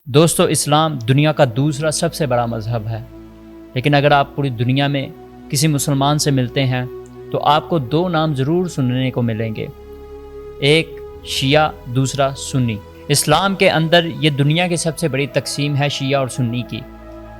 دوستو اسلام دنیا کا دوسرا سب سے بڑا مذہب ہے، لیکن اگر آپ پوری دنیا میں کسی مسلمان سے ملتے ہیں تو آپ کو دو نام ضرور سننے کو ملیں گے، ایک شیعہ، دوسرا سنی۔ اسلام کے اندر یہ دنیا کی سب سے بڑی تقسیم ہے شیعہ اور سنی کی،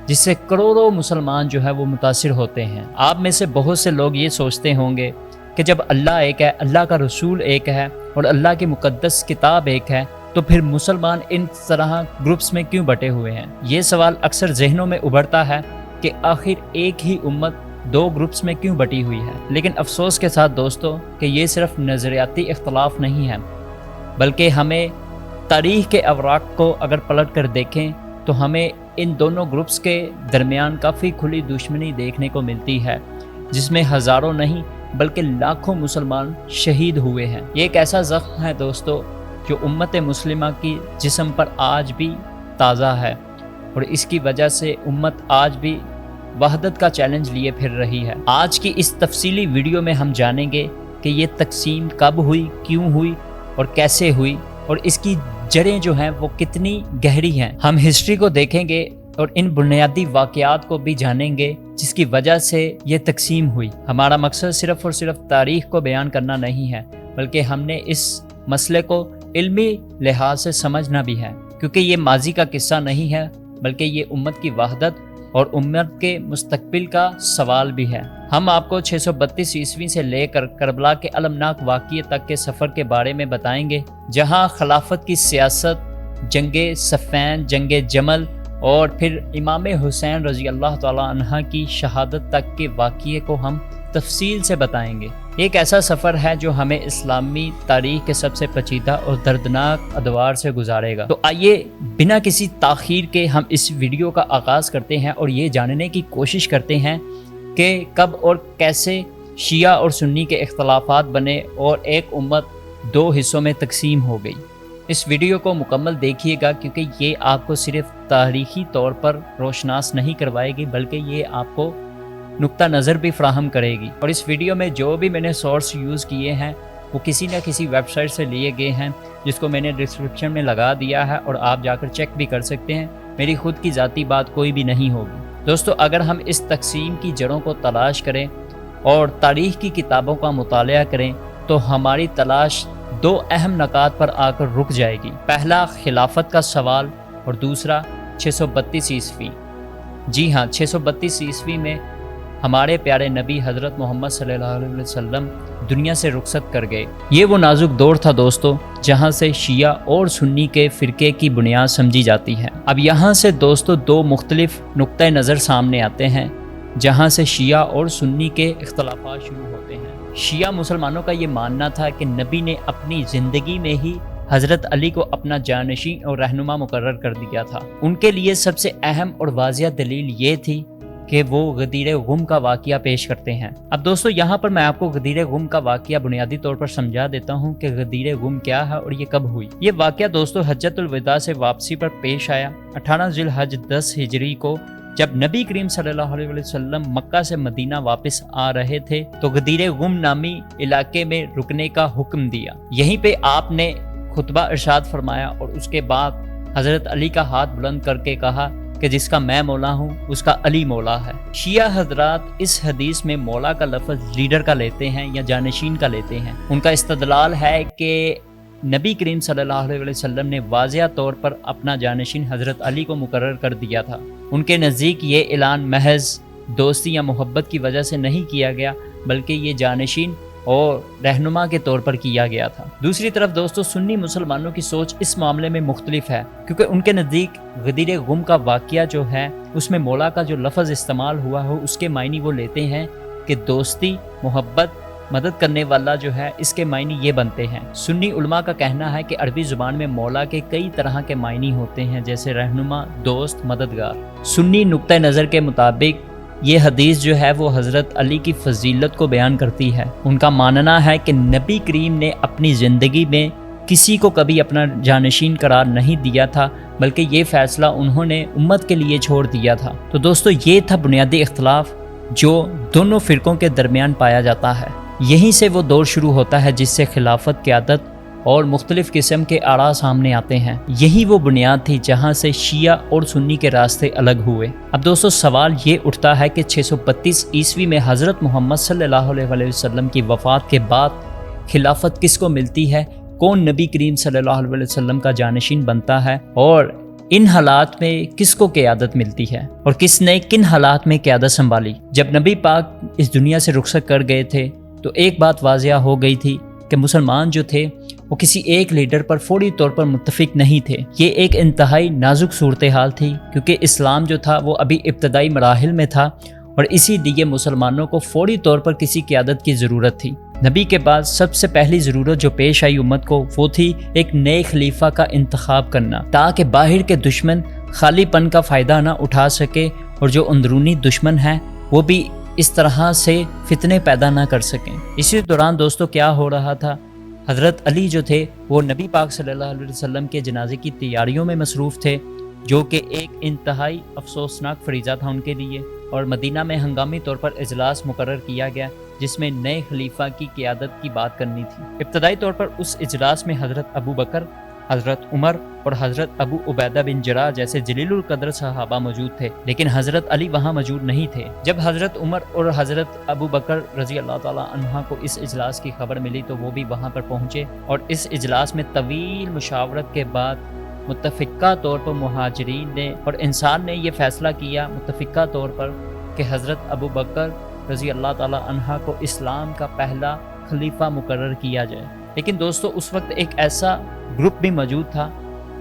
جس سے کروڑوں مسلمان جو ہے وہ متاثر ہوتے ہیں۔ آپ میں سے بہت سے لوگ یہ سوچتے ہوں گے کہ جب اللہ ایک ہے، اللہ کا رسول ایک ہے اور اللہ کی مقدس کتاب ایک ہے، تو پھر مسلمان ان طرح گروپس میں کیوں بٹے ہوئے ہیں؟ یہ سوال اکثر ذہنوں میں ابھرتا ہے کہ آخر ایک ہی امت دو گروپس میں کیوں بٹی ہوئی ہے۔ لیکن افسوس کے ساتھ دوستو کہ یہ صرف نظریاتی اختلاف نہیں ہے، بلکہ ہمیں تاریخ کے اوراق کو اگر پلٹ کر دیکھیں تو ہمیں ان دونوں گروپس کے درمیان کافی کھلی دشمنی دیکھنے کو ملتی ہے، جس میں ہزاروں نہیں بلکہ لاکھوں مسلمان شہید ہوئے ہیں۔ یہ ایک ایسا زخم ہے دوستو جو امت مسلمہ کی جسم پر آج بھی تازہ ہے، اور اس کی وجہ سے امت آج بھی وحدت کا چیلنج لیے پھر رہی ہے۔ آج کی اس تفصیلی ویڈیو میں ہم جانیں گے کہ یہ تقسیم کب ہوئی، کیوں ہوئی اور کیسے ہوئی، اور اس کی جڑیں جو ہیں وہ کتنی گہری ہیں۔ ہم ہسٹری کو دیکھیں گے اور ان بنیادی واقعات کو بھی جانیں گے جس کی وجہ سے یہ تقسیم ہوئی۔ ہمارا مقصد صرف اور صرف تاریخ کو بیان کرنا نہیں ہے، بلکہ ہم نے اس مسئلے کو علمی لحاظ سے سمجھنا بھی ہے، کیونکہ یہ ماضی کا قصہ نہیں ہے بلکہ یہ امت کی وحدت اور امت کے مستقبل کا سوال بھی ہے۔ ہم آپ کو 632 عیسوی سے لے کر کربلا کے المناک واقعے تک کے سفر کے بارے میں بتائیں گے، جہاں خلافت کی سیاست، جنگ صفین، جنگ جمل اور پھر امام حسین رضی اللہ تعالی عنہ کی شہادت تک کے واقعے کو ہم تفصیل سے بتائیں گے۔ ایک ایسا سفر ہے جو ہمیں اسلامی تاریخ کے سب سے پیچیدہ اور دردناک ادوار سے گزارے گا۔ تو آئیے بنا کسی تاخیر کے ہم اس ویڈیو کا آغاز کرتے ہیں اور یہ جاننے کی کوشش کرتے ہیں کہ کب اور کیسے شیعہ اور سنی کے اختلافات بنے اور ایک امت دو حصوں میں تقسیم ہو گئی۔ اس ویڈیو کو مکمل دیکھیے گا، کیونکہ یہ آپ کو صرف تاریخی طور پر روشناس نہیں کروائے گی بلکہ یہ آپ کو نقطہ نظر بھی فراہم کرے گی۔ اور اس ویڈیو میں جو بھی میں نے سورس یوز کیے ہیں وہ کسی نہ کسی ویب سائٹ سے لیے گئے ہیں، جس کو میں نے ڈسکرپشن میں لگا دیا ہے اور آپ جا کر چیک بھی کر سکتے ہیں۔ میری خود کی ذاتی بات کوئی بھی نہیں ہوگی۔ دوستو اگر ہم اس تقسیم کی جڑوں کو تلاش کریں اور تاریخ کی کتابوں کا مطالعہ کریں تو ہماری تلاش دو اہم نکات پر آ کر رک جائے گی۔ پہلا خلافت کا سوال اور دوسرا 632 عیسوی۔ جی ہاں، 632 عیسوی میں ہمارے پیارے نبی حضرت محمد صلی اللہ علیہ وسلم دنیا سے رخصت کر گئے۔ یہ وہ نازک دور تھا دوستو جہاں سے شیعہ اور سنی کے فرقے کی بنیاد سمجھی جاتی ہے۔ اب یہاں سے دوستو دو مختلف نقطۂ نظر سامنے آتے ہیں جہاں سے شیعہ اور سنی کے اختلافات شروع ہوتے ہیں۔ شیعہ مسلمانوں کا یہ ماننا تھا کہ نبی نے اپنی زندگی میں ہی حضرت علی کو اپنا جانشین اور رہنما مقرر کر دیا تھا۔ ان کے لیے سب سے اہم اور واضح دلیل یہ تھی کہ وہ غدیر غم کا واقعہ پیش کرتے ہیں۔ اب دوستو یہاں پر میں آپ کو غدیر غم کا واقعہ بنیادی طور پر سمجھا دیتا ہوں کہ غدیر غم کیا ہے اور یہ کب ہوئی۔ یہ واقعہ دوستو حجۃ الوداع سے واپسی پر پیش آیا 18 ذی الحج 10 ہجری کو، جب نبی کریم صلی اللہ علیہ وسلم مکہ سے مدینہ واپس آ رہے تھے تو غدیر غم نامی علاقے میں رکنے کا حکم دیا۔ یہیں پہ آپ نے خطبہ ارشاد فرمایا اور اس کے بعد حضرت علی کا ہاتھ بلند کر کے کہا کہ جس کا میں مولا ہوں اس کا علی مولا ہے۔ شیعہ حضرات اس حدیث میں مولا کا لفظ لیڈر کا لیتے ہیں یا جانشین کا لیتے ہیں۔ ان کا استدلال ہے کہ نبی کریم صلی اللہ علیہ وسلم نے واضح طور پر اپنا جانشین حضرت علی کو مقرر کر دیا تھا۔ ان کے نزدیک یہ اعلان محض دوستی یا محبت کی وجہ سے نہیں کیا گیا بلکہ یہ جانشین اور رہنما کے طور پر کیا گیا تھا۔ دوسری طرف دوستو سنی مسلمانوں کی سوچ اس معاملے میں مختلف ہے، کیونکہ ان کے نزدیک غدیر غم کا واقعہ جو ہے اس میں مولا کا جو لفظ استعمال ہوا ہو اس کے معنی وہ لیتے ہیں کہ دوستی، محبت، مدد کرنے والا جو ہے، اس کے معنی یہ بنتے ہیں۔ سنی علماء کا کہنا ہے کہ عربی زبان میں مولا کے کئی طرح کے معنی ہوتے ہیں، جیسے رہنما، دوست، مددگار۔ سنی نقطۂ نظر کے مطابق یہ حدیث جو ہے وہ حضرت علی کی فضیلت کو بیان کرتی ہے۔ ان کا ماننا ہے کہ نبی کریم نے اپنی زندگی میں کسی کو کبھی اپنا جانشین قرار نہیں دیا تھا بلکہ یہ فیصلہ انہوں نے امت کے لیے چھوڑ دیا تھا۔ تو دوستو یہ تھا بنیادی اختلاف جو دونوں فرقوں کے درمیان پایا جاتا ہے۔ یہیں سے وہ دور شروع ہوتا ہے جس سے خلافت، قیادت اور مختلف قسم کے آراء سامنے آتے ہیں۔ یہی وہ بنیاد تھی جہاں سے شیعہ اور سنی کے راستے الگ ہوئے۔ اب دوستو سوال یہ اٹھتا ہے کہ 632 عیسوی میں حضرت محمد صلی اللہ علیہ وسلم کی وفات کے بعد خلافت کس کو ملتی ہے؟ کون نبی کریم صلی اللہ علیہ وسلم کا جانشین بنتا ہے؟ اور ان حالات میں کس کو قیادت ملتی ہے اور کس نے کن حالات میں قیادت سنبھالی؟ جب نبی پاک اس دنیا سے رخصت کر گئے تھے تو ایک بات واضح ہو گئی تھی کہ مسلمان جو تھے وہ کسی ایک لیڈر پر فوری طور پر متفق نہیں تھے۔ یہ ایک انتہائی نازک صورتحال تھی کیونکہ اسلام جو تھا وہ ابھی ابتدائی مراحل میں تھا اور اسی لیے مسلمانوں کو فوری طور پر کسی قیادت کی ضرورت تھی۔ نبی کے بعد سب سے پہلی ضرورت جو پیش آئی امت کو وہ تھی ایک نئے خلیفہ کا انتخاب کرنا، تاکہ باہر کے دشمن خالی پن کا فائدہ نہ اٹھا سکے اور جو اندرونی دشمن ہیں وہ بھی اس طرح سے فتنے پیدا نہ کر سکیں۔ اسی دوران دوستو کیا ہو رہا تھا؟ حضرت علی جو تھے وہ نبی پاک صلی اللہ علیہ وسلم کے جنازے کی تیاریوں میں مصروف تھے، جو کہ ایک انتہائی افسوسناک فریضہ تھا ان کے لیے، اور مدینہ میں ہنگامی طور پر اجلاس مقرر کیا گیا جس میں نئے خلیفہ کی قیادت کی بات کرنی تھی۔ ابتدائی طور پر اس اجلاس میں حضرت ابو بکر، حضرت عمر اور حضرت ابو عبیدہ بن جراح جیسے جلیل القدر صحابہ موجود تھے، لیکن حضرت علی وہاں موجود نہیں تھے۔ جب حضرت عمر اور حضرت ابو بکر رضی اللہ تعالی عنہ کو اس اجلاس کی خبر ملی تو وہ بھی وہاں پر پہنچے، اور اس اجلاس میں طویل مشاورت کے بعد متفقہ طور پر مہاجرین نے اور انسان نے یہ فیصلہ کیا متفقہ طور پر کہ حضرت ابو بکر رضی اللہ تعالی عنہ کو اسلام کا پہلا خلیفہ مقرر کیا جائے۔ لیکن دوستو اس وقت ایک ایسا گروپ بھی موجود تھا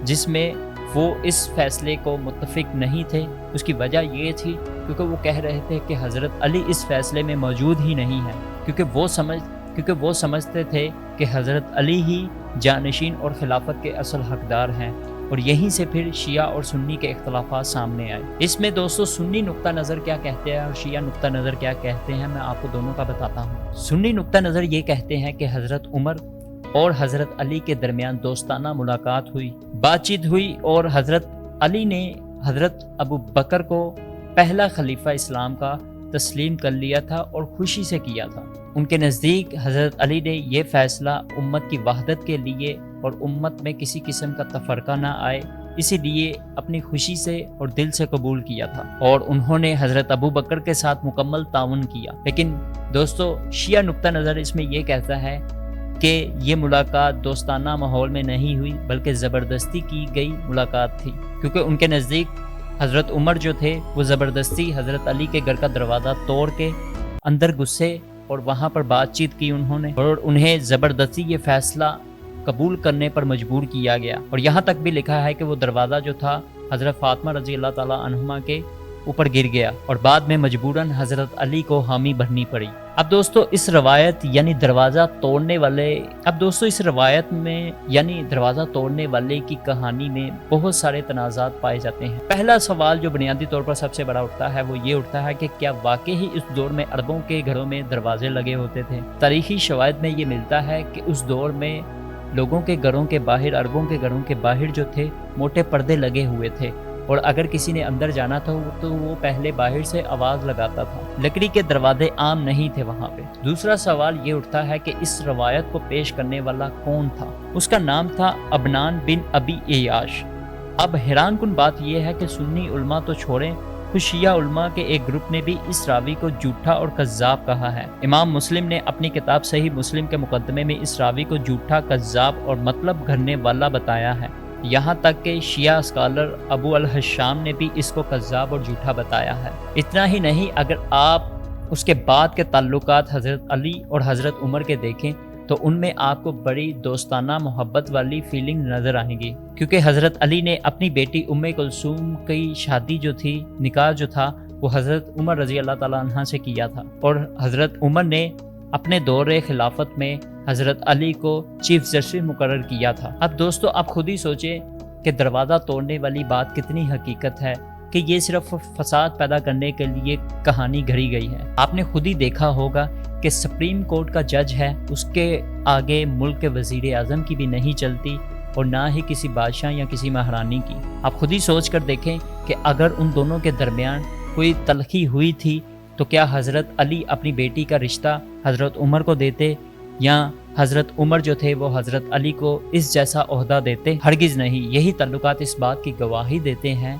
جس میں وہ اس فیصلے کو متفق نہیں تھے۔ اس کی وجہ یہ تھی کیونکہ وہ کہہ رہے تھے کہ حضرت علی اس فیصلے میں موجود ہی نہیں ہے، کیونکہ وہ سمجھتے تھے کہ حضرت علی ہی جانشین اور خلافت کے اصل حقدار ہیں، اور یہیں سے پھر شیعہ اور سنی کے اختلافات سامنے آئے۔ اس میں دوستو سنی نقطہ نظر کیا کہتے ہیں اور شیعہ نقطہ نظر کیا کہتے ہیں، میں آپ کو دونوں کا بتاتا ہوں۔ سنی نقطہ نظر یہ کہتے ہیں کہ حضرت عمر اور حضرت علی کے درمیان دوستانہ ملاقات ہوئی، بات چیت ہوئی، اور حضرت علی نے حضرت ابو بکر کو پہلا خلیفہ اسلام کا تسلیم کر لیا تھا اور خوشی سے کیا تھا۔ ان کے نزدیک حضرت علی نے یہ فیصلہ امت کی وحدت کے لیے اور امت میں کسی قسم کا تفرقہ نہ آئے اسی لیے اپنی خوشی سے اور دل سے قبول کیا تھا، اور انہوں نے حضرت ابو بکر کے ساتھ مکمل تعاون کیا۔ لیکن دوستو شیعہ نقطہ نظر اس میں یہ کہتا ہے کہ یہ ملاقات دوستانہ ماحول میں نہیں ہوئی بلکہ زبردستی کی گئی ملاقات تھی، کیونکہ ان کے نزدیک حضرت عمر جو تھے وہ زبردستی حضرت علی کے گھر کا دروازہ توڑ کے اندر گھسے اور وہاں پر بات چیت کی انہوں نے، اور انہیں زبردستی یہ فیصلہ قبول کرنے پر مجبور کیا گیا، اور یہاں تک بھی لکھا ہے کہ وہ دروازہ جو تھا حضرت فاطمہ رضی اللہ تعالی عنہما کے اوپر گر گیا اور بعد میں مجبوراً حضرت علی کو حامی بھرنی پڑی۔ اب دوستو اس روایت یعنی دروازہ توڑنے والے کی کہانی میں بہت سارے تنازعات پائے جاتے ہیں۔ پہلا سوال جو بنیادی طور پر سب سے بڑا اٹھتا ہے وہ یہ اٹھتا ہے کہ کیا واقعی اس دور میں عربوں کے گھروں میں دروازے لگے ہوتے تھے؟ تاریخی شواہد میں یہ ملتا ہے کہ اس دور میں لوگوں کے گھروں کے باہر، عربوں کے گھروں کے باہر جو تھے موٹے پردے لگے ہوئے تھے، اور اگر کسی نے اندر جانا تھا تو وہ پہلے باہر سے آواز لگاتا تھا۔ لکڑی کے دروازے عام نہیں تھے وہاں پہ۔ دوسرا سوال یہ اٹھتا ہے کہ اس روایت کو پیش کرنے والا کون تھا؟ اس کا نام تھا ابنان بن ابی ایاش۔ اب حیران کن بات یہ ہے کہ سنی علماء تو چھوڑیں، کچھ شیعہ علماء کے ایک گروپ نے بھی اس راوی کو جھوٹا اور کذاب کہا ہے۔ امام مسلم نے اپنی کتاب صحیح مسلم کے مقدمے میں اس راوی کو جھوٹا، کذاب اور مطلب گھڑنے والا بتایا ہے۔ یہاں تک کہ شیعہ اسکالر ابو الحشام نے بھی اس کو کذاب اور جھوٹا بتایا ہے۔ اتنا ہی نہیں، اگر آپ اس کے بعد کے تعلقات حضرت علی اور حضرت عمر کے دیکھیں تو ان میں آپ کو بڑی دوستانہ محبت والی فیلنگ نظر آئیں گی، کیونکہ حضرت علی نے اپنی بیٹی ام کلثوم کی شادی جو تھی، نکاح جو تھا، وہ حضرت عمر رضی اللہ تعالیٰ عنہ سے کیا تھا، اور حضرت عمر نے اپنے دور خلافت میں حضرت علی کو چیف جسٹس مقرر کیا تھا۔ اب دوستو آپ خود ہی سوچیں کہ دروازہ توڑنے والی بات کتنی حقیقت ہے، کہ یہ صرف فساد پیدا کرنے کے لیے کہانی گھڑی گئی ہے۔ آپ نے خود ہی دیکھا ہوگا کہ سپریم کورٹ کا جج ہے، اس کے آگے ملک کے وزیر اعظم کی بھی نہیں چلتی اور نہ ہی کسی بادشاہ یا کسی مہارانی کی۔ آپ خود ہی سوچ کر دیکھیں کہ اگر ان دونوں کے درمیان کوئی تلخی ہوئی تھی تو کیا حضرت علی اپنی بیٹی کا رشتہ حضرت عمر کو دیتے، یا حضرت عمر جو تھے وہ حضرت علی کو اس جیسا عہدہ دیتے؟ ہرگز نہیں۔ یہی تعلقات اس بات کی گواہی دیتے ہیں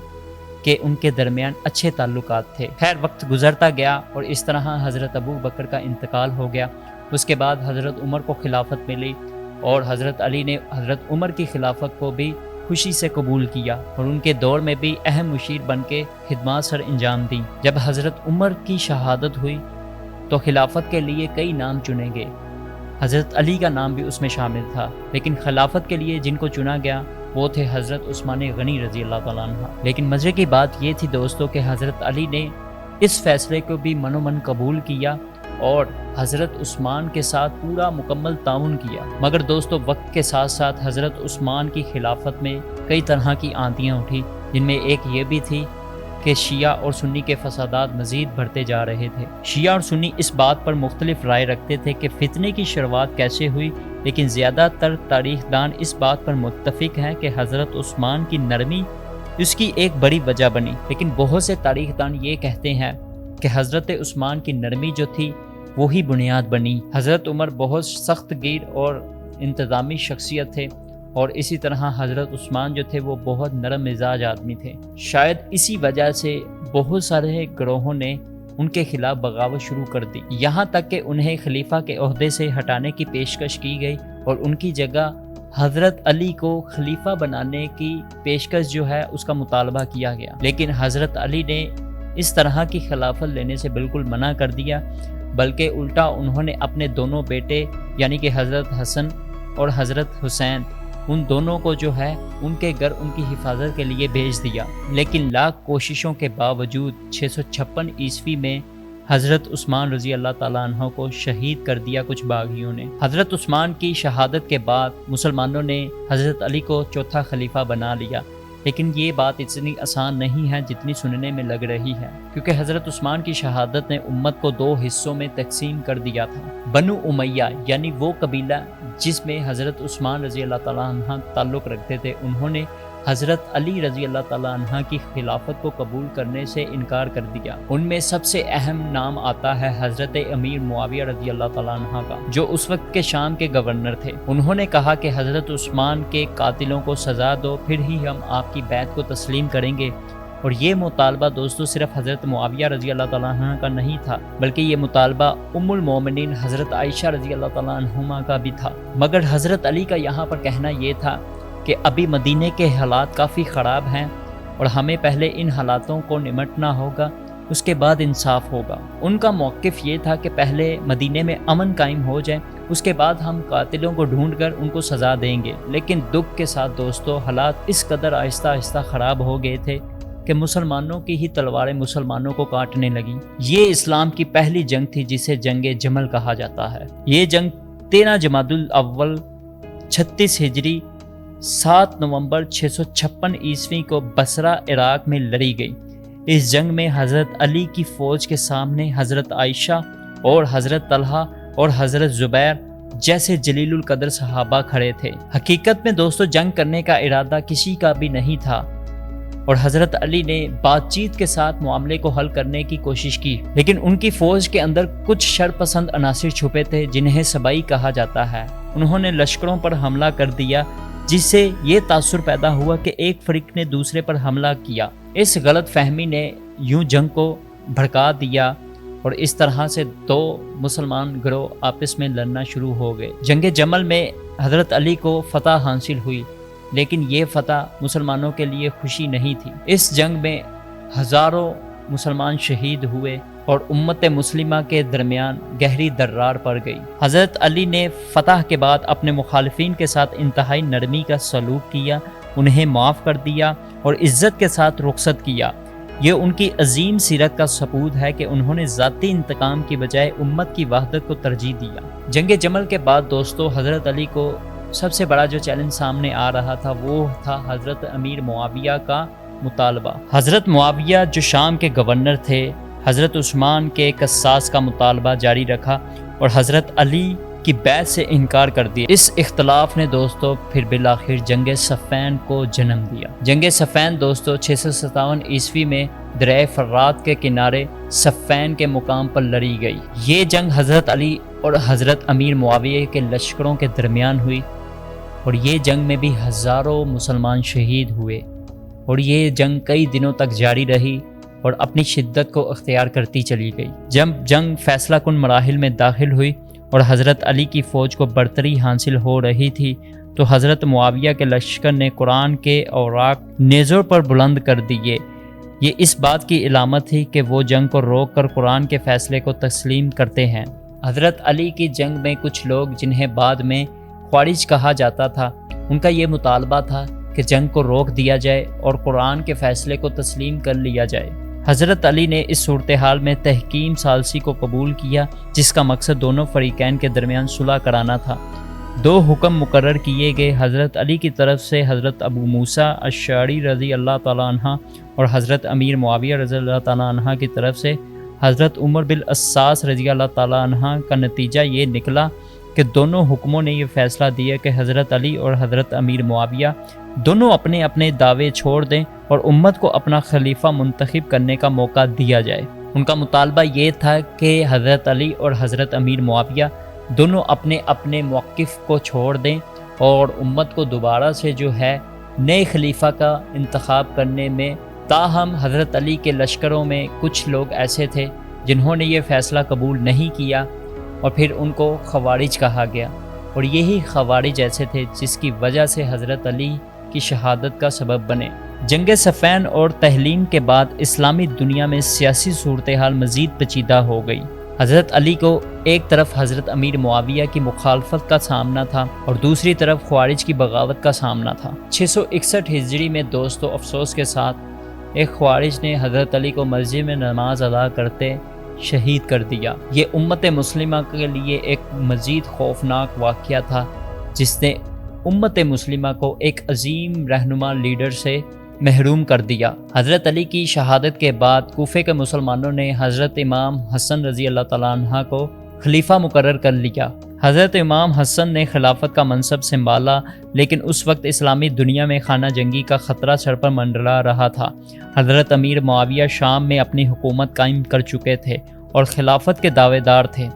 کہ ان کے درمیان اچھے تعلقات تھے۔ خیر، وقت گزرتا گیا اور اس طرح حضرت ابو بکر کا انتقال ہو گیا۔ اس کے بعد حضرت عمر کو خلافت ملی اور حضرت علی نے حضرت عمر کی خلافت کو بھی خوشی سے قبول کیا اور ان کے دور میں بھی اہم مشیر بن کے خدمات سر انجام دیں۔ جب حضرت عمر کی شہادت ہوئی تو خلافت کے لیے کئی نام چنے گئے، حضرت علی کا نام بھی اس میں شامل تھا، لیکن خلافت کے لیے جن کو چنا گیا وہ تھے حضرت عثمان غنی رضی اللہ تعالیٰ عنہ۔ لیکن مزے کی بات یہ تھی دوستو کہ حضرت علی نے اس فیصلے کو بھی من و من قبول کیا اور حضرت عثمان کے ساتھ پورا مکمل تعاون کیا۔ مگر دوستو، وقت کے ساتھ ساتھ حضرت عثمان کی خلافت میں کئی طرح کی آندیاں اٹھی، جن میں ایک یہ بھی تھی کہ شیعہ اور سنی کے فسادات مزید بڑھتے جا رہے تھے۔ شیعہ اور سنی اس بات پر مختلف رائے رکھتے تھے کہ فتنے کی شروعات کیسے ہوئی، لیکن زیادہ تر تاریخ دان اس بات پر متفق ہیں کہ حضرت عثمان کی نرمی اس کی ایک بڑی وجہ بنی۔ لیکن بہت سے تاریخ دان یہ کہتے ہیں کہ حضرت عثمان کی نرمی جو تھی وہی بنیاد بنی۔ حضرت عمر بہت سخت گیر اور انتظامی شخصیت تھے اور اسی طرح حضرت عثمان جو تھے وہ بہت نرم مزاج آدمی تھے۔ شاید اسی وجہ سے بہت سارے گروہوں نے ان کے خلاف بغاوت شروع کر دی، یہاں تک کہ انہیں خلیفہ کے عہدے سے ہٹانے کی پیشکش کی گئی اور ان کی جگہ حضرت علی کو خلیفہ بنانے کی پیشکش جو ہے اس کا مطالبہ کیا گیا۔ لیکن حضرت علی نے اس طرح کی خلافت لینے سے بالکل منع کر دیا، بلکہ الٹا انہوں نے اپنے دونوں بیٹے یعنی کہ حضرت حسن اور حضرت حسین ان دونوں کو جو ہے ان کے گھر ان کی حفاظت کے لیے بھیج دیا۔ لیکن لاکھ کوششوں کے باوجود 656 عیسوی میں حضرت عثمان رضی اللہ تعالیٰ عنہ کو شہید کر دیا کچھ باغیوں نے۔ حضرت عثمان کی شہادت کے بعد مسلمانوں نے حضرت علی کو چوتھا خلیفہ بنا لیا، لیکن یہ بات اتنی آسان نہیں ہے جتنی سننے میں لگ رہی ہے، کیونکہ حضرت عثمان کی شہادت نے امت کو دو حصوں میں تقسیم کر دیا تھا۔ بنو امیہ یعنی وہ قبیلہ جس میں حضرت عثمان رضی اللہ تعالیٰ عنہ تعلق رکھتے تھے، انہوں نے حضرت علی رضی اللہ تعالیٰ عنہ کی خلافت کو قبول کرنے سے انکار کر دیا۔ ان میں سب سے اہم نام آتا ہے حضرت امیر معاویہ رضی اللہ تعالیٰ عنہ کا، جو اس وقت کے شام کے گورنر تھے۔ انہوں نے کہا کہ حضرت عثمان کے قاتلوں کو سزا دو، پھر ہی ہم آپ کی بیعت کو تسلیم کریں گے۔ اور یہ مطالبہ دوستو صرف حضرت معاویہ رضی اللہ تعالیٰ عنہ کا نہیں تھا، بلکہ یہ مطالبہ ام المومنین حضرت عائشہ رضی اللہ تعالیٰ عنہما کا بھی تھا۔ مگر حضرت علی کا یہاں پر کہنا یہ تھا کہ ابھی مدینے کے حالات کافی خراب ہیں اور ہمیں پہلے ان حالاتوں کو نمٹنا ہوگا، اس کے بعد انصاف ہوگا۔ ان کا موقف یہ تھا کہ پہلے مدینے میں امن قائم ہو جائے، اس کے بعد ہم قاتلوں کو ڈھونڈ کر ان کو سزا دیں گے۔ لیکن دکھ کے ساتھ دوستو حالات اس قدر آہستہ آہستہ خراب ہو گئے تھے کہ مسلمانوں کی ہی تلواریں مسلمانوں کو کاٹنے لگیں۔ یہ اسلام کی پہلی جنگ تھی جسے جنگ جمل کہا جاتا ہے۔ یہ جنگ 13 جمادی الاول 36 ہجری 7 نومبر 656 عیسوی کو بصرہ عراق میں لڑی گئی۔ اس جنگ میں حضرت علی کی فوج کے سامنے حضرت عائشہ اور حضرت طلحہ اور حضرت زبیر جیسے جلیل القدر صحابہ کھڑے تھے۔ حقیقت میں دوستو جنگ کرنے کا ارادہ کسی کا بھی نہیں تھا اور حضرت علی نے بات چیت کے ساتھ معاملے کو حل کرنے کی کوشش کی، لیکن ان کی فوج کے اندر کچھ شر پسند عناصر چھپے تھے جنہیں سبائی کہا جاتا ہے۔ انہوں نے لشکروں پر حملہ کر دیا، جس سے یہ تاثر پیدا ہوا کہ ایک فریق نے دوسرے پر حملہ کیا۔ اس غلط فہمی نے یوں جنگ کو بھڑکا دیا اور اس طرح سے دو مسلمان گروہ آپس میں لڑنا شروع ہو گئے۔ جنگ جمل میں حضرت علی کو فتح حاصل ہوئی، لیکن یہ فتح مسلمانوں کے لیے خوشی نہیں تھی۔ اس جنگ میں ہزاروں مسلمان شہید ہوئے اور امت مسلمہ کے درمیان گہری درار پڑ گئی۔ حضرت علی نے فتح کے بعد اپنے مخالفین کے ساتھ انتہائی نرمی کا سلوک کیا، انہیں معاف کر دیا اور عزت کے ساتھ رخصت کیا۔ یہ ان کی عظیم سیرت کا ثبوت ہے کہ انہوں نے ذاتی انتقام کی بجائے امت کی وحدت کو ترجیح دیا۔ جنگ جمل کے بعد دوستو حضرت علی کو سب سے بڑا جو چیلنج سامنے آ رہا تھا وہ تھا حضرت امیر معاویہ کا مطالبہ۔ حضرت معاویہ جو شام کے گورنر تھے، حضرت عثمان کے قصاص کا مطالبہ جاری رکھا اور حضرت علی کی بیعت سے انکار کر دیا۔ اس اختلاف نے دوستو پھر بالآخر جنگ صفین کو جنم دیا۔ جنگ صفین دوستو 657 عیسوی میں دریائے فرات کے کنارے صفین کے مقام پر لڑی گئی۔ یہ جنگ حضرت علی اور حضرت امیر معاویہ کے لشکروں کے درمیان ہوئی، اور یہ جنگ میں بھی ہزاروں مسلمان شہید ہوئے، اور یہ جنگ کئی دنوں تک جاری رہی اور اپنی شدت کو اختیار کرتی چلی گئی۔ جب جنگ فیصلہ کن مراحل میں داخل ہوئی اور حضرت علی کی فوج کو برتری حاصل ہو رہی تھی، تو حضرت معاویہ کے لشکر نے قرآن کے اوراق نیزوں پر بلند کر دیے۔ یہ اس بات کی علامت تھی کہ وہ جنگ کو روک کر قرآن کے فیصلے کو تسلیم کرتے ہیں۔ حضرت علی کی جنگ میں کچھ لوگ جنہیں بعد میں خوارج کہا جاتا تھا، ان کا یہ مطالبہ تھا کہ جنگ کو روک دیا جائے اور قرآن کے فیصلے کو تسلیم کر لیا جائے۔ حضرت علی نے اس صورتحال میں تحکیم ثالثی کو قبول کیا، جس کا مقصد دونوں فریقین کے درمیان صلح کرانا تھا۔ دو حکم مقرر کیے گئے، حضرت علی کی طرف سے حضرت ابو موسیٰ اشعری رضی اللہ تعالیٰ عنہ اور حضرت امیر معاویہ رضی اللہ تعالیٰ عنہ کی طرف سے حضرت عمر بن العاص رضی اللہ تعالیٰ عنہ کا نتیجہ یہ نکلا کہ دونوں حکموں نے یہ فیصلہ دیا کہ حضرت علی اور حضرت امیر معاویہ دونوں اپنے اپنے دعوے چھوڑ دیں اور امت کو اپنا خلیفہ منتخب کرنے کا موقع دیا جائے۔ ان کا مطالبہ یہ تھا کہ حضرت علی اور حضرت امیر معاویہ دونوں اپنے اپنے موقف کو چھوڑ دیں اور امت کو دوبارہ سے جو ہے نئے خلیفہ کا انتخاب کرنے میں، تاہم حضرت علی کے لشکروں میں کچھ لوگ ایسے تھے جنہوں نے یہ فیصلہ قبول نہیں کیا، اور پھر ان کو خوارج کہا گیا، اور یہی خوارج ایسے تھے جس کی وجہ سے حضرت علی کی شہادت کا سبب بنے۔ جنگ صفین اور تحلیم کے بعد اسلامی دنیا میں سیاسی صورتحال مزید پیچیدہ ہو گئی۔ حضرت علی کو ایک طرف حضرت امیر معاویہ کی مخالفت کا سامنا تھا اور دوسری طرف خوارج کی بغاوت کا سامنا تھا۔ 661 ہجری میں دوستو افسوس کے ساتھ ایک خوارج نے حضرت علی کو مسجد میں نماز ادا کرتے شہید کر دیا۔ یہ امت مسلمہ کے لیے ایک مزید خوفناک واقعہ تھا، جس نے امت مسلمہ کو ایک عظیم رہنما لیڈر سے محروم کر دیا۔ حضرت علی کی شہادت کے بعد کوفے کے مسلمانوں نے حضرت امام حسن رضی اللہ تعالیٰ عنہ کو خلیفہ مقرر کر لیا۔ حضرت امام حسن نے خلافت کا منصب سنبھالا، لیکن اس وقت اسلامی دنیا میں خانہ جنگی کا خطرہ سر پر منڈلا رہا تھا۔ حضرت امیر معاویہ شام میں اپنی حکومت قائم کر چکے تھے اور خلافت کے دعوے دار تھے۔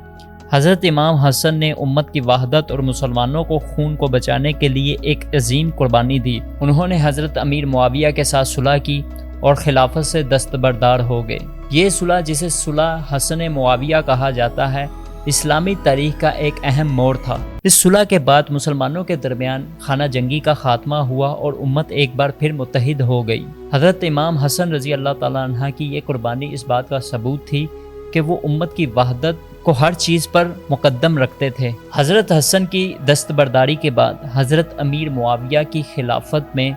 حضرت امام حسن نے امت کی وحدت اور مسلمانوں کو خون کو بچانے کے لیے ایک عظیم قربانی دی۔ انہوں نے حضرت امیر معاویہ کے ساتھ صلح کی اور خلافت سے دستبردار ہو گئے۔ یہ صلح، جسے صلح حسن معاویہ کہا جاتا ہے، اسلامی تاریخ کا ایک اہم موڑ تھا۔ اس صلح کے بعد مسلمانوں کے درمیان خانہ جنگی کا خاتمہ ہوا اور امت ایک بار پھر متحد ہو گئی۔ حضرت امام حسن رضی اللہ تعالیٰ عنہ کی یہ قربانی اس بات کا ثبوت تھی کہ وہ امت کی وحدت کو ہر چیز پر مقدم رکھتے تھے۔ حضرت حسن کی دستبرداری کے بعد حضرت امیر معاویہ کی خلافت میں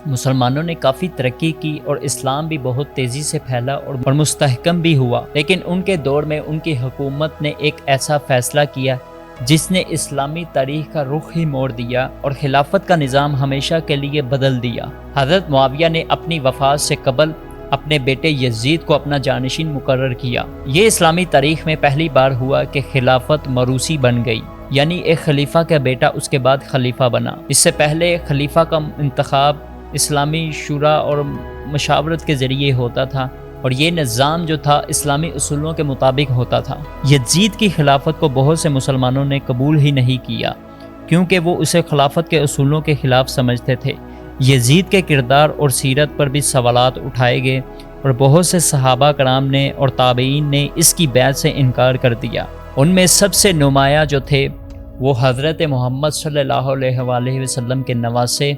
مسلمانوں نے کافی ترقی کی اور اسلام بھی بہت تیزی سے پھیلا اور مستحکم بھی ہوا، لیکن ان کے دور میں ان کی حکومت نے ایک ایسا فیصلہ کیا جس نے اسلامی تاریخ کا رخ ہی موڑ دیا اور خلافت کا نظام ہمیشہ کے لیے بدل دیا۔ حضرت معاویہ نے اپنی وفات سے قبل اپنے بیٹے یزید کو اپنا جانشین مقرر کیا۔ یہ اسلامی تاریخ میں پہلی بار ہوا کہ خلافت موروثی بن گئی، یعنی ایک خلیفہ کا بیٹا اس کے بعد خلیفہ بنا۔ اس سے پہلے خلیفہ کا انتخاب اسلامی شورا اور مشاورت کے ذریعے ہوتا تھا، اور یہ نظام جو تھا اسلامی اصولوں کے مطابق ہوتا تھا۔ یزید کی خلافت کو بہت سے مسلمانوں نے قبول ہی نہیں کیا، کیونکہ وہ اسے خلافت کے اصولوں کے خلاف سمجھتے تھے۔ یزید کے کردار اور سیرت پر بھی سوالات اٹھائے گئے اور بہت سے صحابہ کرام نے اور تابعین نے اس کی بیعت سے انکار کر دیا۔ ان میں سب سے نمایاں جو تھے وہ حضرت محمد صلی اللہ علیہ وآلہ وسلم کے نواسے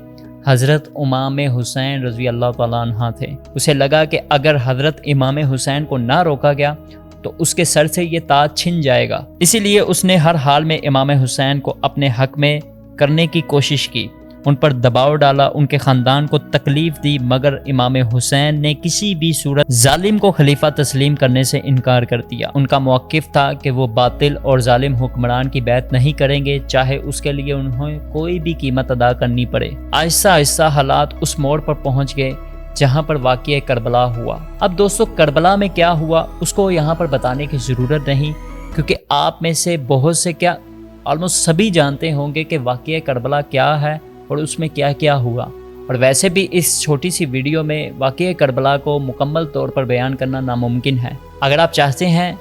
حضرت امام حسین رضی اللہ تعالیٰ عنہ تھے۔ اسے لگا کہ اگر حضرت امام حسین کو نہ روکا گیا تو اس کے سر سے یہ تاج چھن جائے گا، اسی لیے اس نے ہر حال میں امام حسین کو اپنے حق میں کرنے کی کوشش کی، ان پر دباؤ ڈالا، ان کے خاندان کو تکلیف دی، مگر امام حسین نے کسی بھی صورت ظالم کو خلیفہ تسلیم کرنے سے انکار کر دیا۔ ان کا موقف تھا کہ وہ باطل اور ظالم حکمران کی بیعت نہیں کریں گے، چاہے اس کے لیے انہیں کوئی بھی قیمت ادا کرنی پڑے۔ آہستہ آہستہ حالات اس موڑ پر پہنچ گئے جہاں پر واقعہ کربلا ہوا۔ اب دوستو کربلا میں کیا ہوا اس کو یہاں پر بتانے کی ضرورت نہیں، کیونکہ آپ میں سے بہت سے کیا آلموسٹ سبھی جانتے ہوں گے کہ واقعہ کربلا کیا ہے اور اس میں کیا کیا ہوا، اور ویسے بھی اس چھوٹی سی ویڈیو میں واقعہ کربلا کو مکمل طور پر بیان کرنا ناممکن ہے۔ اگر آپ چاہتے ہیں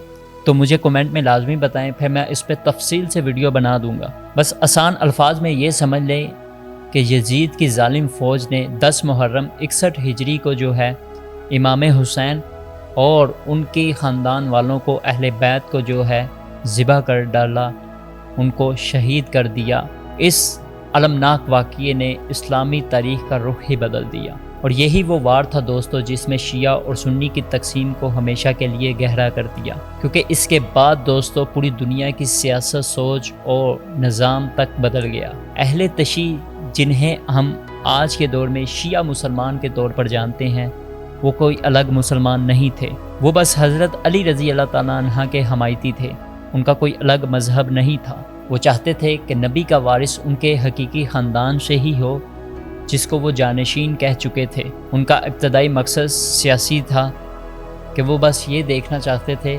تو مجھے کمنٹ میں لازمی بتائیں، پھر میں اس پہ تفصیل سے ویڈیو بنا دوں گا۔ بس آسان الفاظ میں یہ سمجھ لیں کہ یزید کی ظالم فوج نے 10 محرم 61 ہجری کو جو ہے امام حسین اور ان کی خاندان والوں کو، اہل بیت کو جو ہے ذبح کر ڈالا، ان کو شہید کر دیا۔ اس المناک واقعے نے اسلامی تاریخ کا رخ ہی بدل دیا، اور یہی وہ وار تھا دوستو جس میں شیعہ اور سنی کی تقسیم کو ہمیشہ کے لیے گہرا کر دیا، کیونکہ اس کے بعد دوستو پوری دنیا کی سیاست، سوچ اور نظام تک بدل گیا۔ اہل تشیع جنہیں ہم آج کے دور میں شیعہ مسلمان کے طور پر جانتے ہیں، وہ کوئی الگ مسلمان نہیں تھے، وہ بس حضرت علی رضی اللہ تعالیٰ عنہ کے حمایتی تھے، ان کا کوئی الگ مذہب نہیں تھا۔ وہ چاہتے تھے کہ نبی کا وارث ان کے حقیقی خاندان سے ہی ہو جس کو وہ جانشین کہہ چکے تھے۔ ان کا ابتدائی مقصد سیاسی تھا کہ وہ بس یہ دیکھنا چاہتے تھے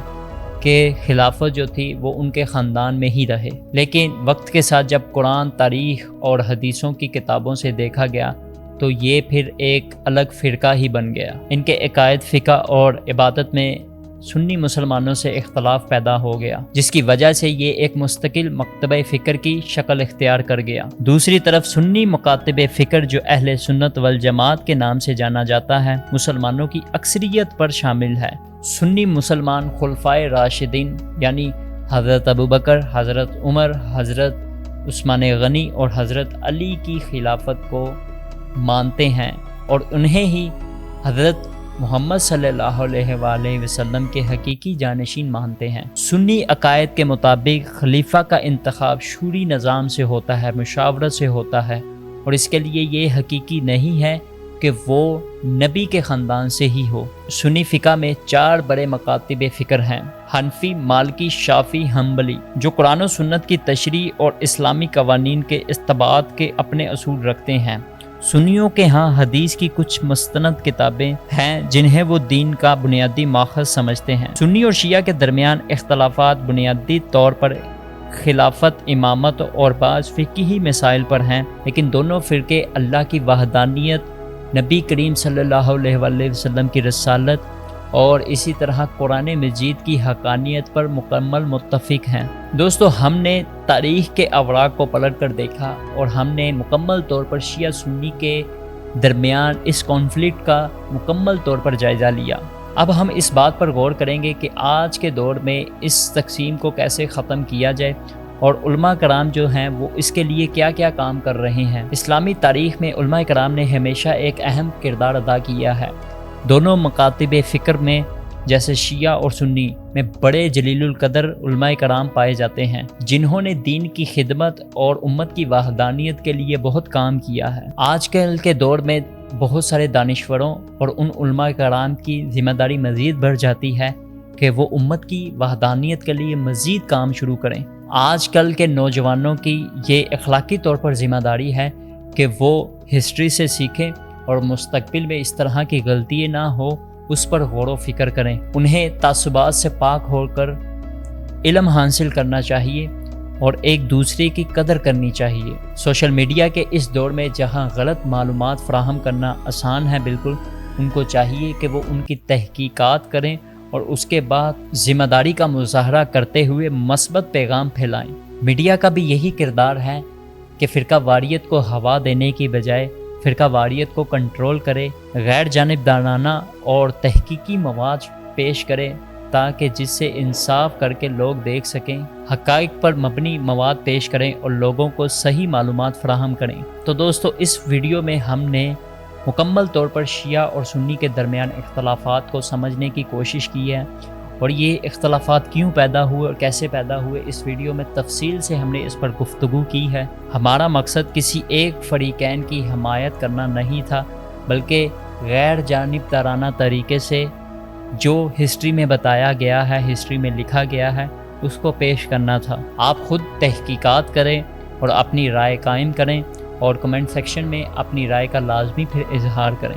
کہ خلافت جو تھی وہ ان کے خاندان میں ہی رہے، لیکن وقت کے ساتھ جب قرآن، تاریخ اور حدیثوں کی کتابوں سے دیکھا گیا تو یہ پھر ایک الگ فرقہ ہی بن گیا۔ ان کے عقائد، فقہ اور عبادت میں سنی مسلمانوں سے اختلاف پیدا ہو گیا، جس کی وجہ سے یہ ایک مستقل مکتبہ فکر کی شکل اختیار کر گیا۔ دوسری طرف سنی مکاتب فکر جو اہل سنت والجماعت کے نام سے جانا جاتا ہے، مسلمانوں کی اکثریت پر شامل ہے۔ سنی مسلمان خلفائے راشدین یعنی حضرت ابوبکر، حضرت عمر، حضرت عثمان غنی اور حضرت علی کی خلافت کو مانتے ہیں، اور انہیں ہی حضرت محمد صلی اللہ علیہ وآلہ وسلم کے حقیقی جانشین مانتے ہیں۔ سنی عقائد کے مطابق خلیفہ کا انتخاب شوری نظام سے ہوتا ہے، مشاورت سے ہوتا ہے، اور اس کے لیے یہ حقیقی نہیں ہے کہ وہ نبی کے خاندان سے ہی ہو۔ سنی فقہ میں 4 بڑے مکاتب فکر ہیں: حنفی، مالکی، شافعی، حنبلی، جو قرآن و سنت کی تشریح اور اسلامی قوانین کے استنباط کے اپنے اصول رکھتے ہیں۔ سنیوں کے ہاں حدیث کی کچھ مستند کتابیں ہیں جنہیں وہ دین کا بنیادی ماخذ سمجھتے ہیں۔ سنی اور شیعہ کے درمیان اختلافات بنیادی طور پر خلافت، امامت اور بعض فقہی مسائل پر ہیں، لیکن دونوں فرقے اللہ کی وحدانیت، نبی کریم صلی اللہ علیہ وآلہ وسلم کی رسالت اور اسی طرح قرآن مجید کی حقانیت پر مکمل متفق ہیں۔ دوستو، ہم نے تاریخ کے اوراق کو پلٹ کر دیکھا اور ہم نے مکمل طور پر شیعہ سنی کے درمیان اس کانفلکٹ کا مکمل طور پر جائزہ لیا۔ اب ہم اس بات پر غور کریں گے کہ آج کے دور میں اس تقسیم کو کیسے ختم کیا جائے، اور علماء کرام جو ہیں وہ اس کے لیے کیا کیا کام کر رہے ہیں۔ اسلامی تاریخ میں علماء کرام نے ہمیشہ ایک اہم کردار ادا کیا ہے۔ دونوں مکاتب فکر میں جیسے شیعہ اور سنی میں بڑے جلیل القدر علماء کرام پائے جاتے ہیں جنہوں نے دین کی خدمت اور امت کی وحدانیت کے لیے بہت کام کیا ہے۔ آج کل کے دور میں بہت سارے دانشوروں اور ان علماء کرام کی ذمہ داری مزید بڑھ جاتی ہے کہ وہ امت کی وحدانیت کے لیے مزید کام شروع کریں۔ آج کل کے نوجوانوں کی یہ اخلاقی طور پر ذمہ داری ہے کہ وہ ہسٹری سے سیکھیں اور مستقبل میں اس طرح کی غلطی نہ ہو اس پر غور و فکر کریں۔ انہیں تعصبات سے پاک ہو کر علم حاصل کرنا چاہیے اور ایک دوسرے کی قدر کرنی چاہیے۔ سوشل میڈیا کے اس دور میں جہاں غلط معلومات فراہم کرنا آسان ہے، بالکل ان کو چاہیے کہ وہ ان کی تحقیقات کریں اور اس کے بعد ذمہ داری کا مظاہرہ کرتے ہوئے مثبت پیغام پھیلائیں۔ میڈیا کا بھی یہی کردار ہے کہ فرقہ واریت کو ہوا دینے کی بجائے فرقہ واریت کو کنٹرول کرے، غیر جانبدارانہ اور تحقیقی مواد پیش کرے تاکہ جس سے انصاف کر کے لوگ دیکھ سکیں، حقائق پر مبنی مواد پیش کریں اور لوگوں کو صحیح معلومات فراہم کریں۔ تو دوستو، اس ویڈیو میں ہم نے مکمل طور پر شیعہ اور سنی کے درمیان اختلافات کو سمجھنے کی کوشش کی ہے، اور یہ اختلافات کیوں پیدا ہوئے اور کیسے پیدا ہوئے اس ویڈیو میں تفصیل سے ہم نے اس پر گفتگو کی ہے۔ ہمارا مقصد کسی ایک فریقین کی حمایت کرنا نہیں تھا، بلکہ غیر جانبدارانہ طریقے سے جو ہسٹری میں بتایا گیا ہے، ہسٹری میں لکھا گیا ہے، اس کو پیش کرنا تھا۔ آپ خود تحقیقات کریں اور اپنی رائے قائم کریں، اور کمنٹ سیکشن میں اپنی رائے کا لازمی پھر اظہار کریں۔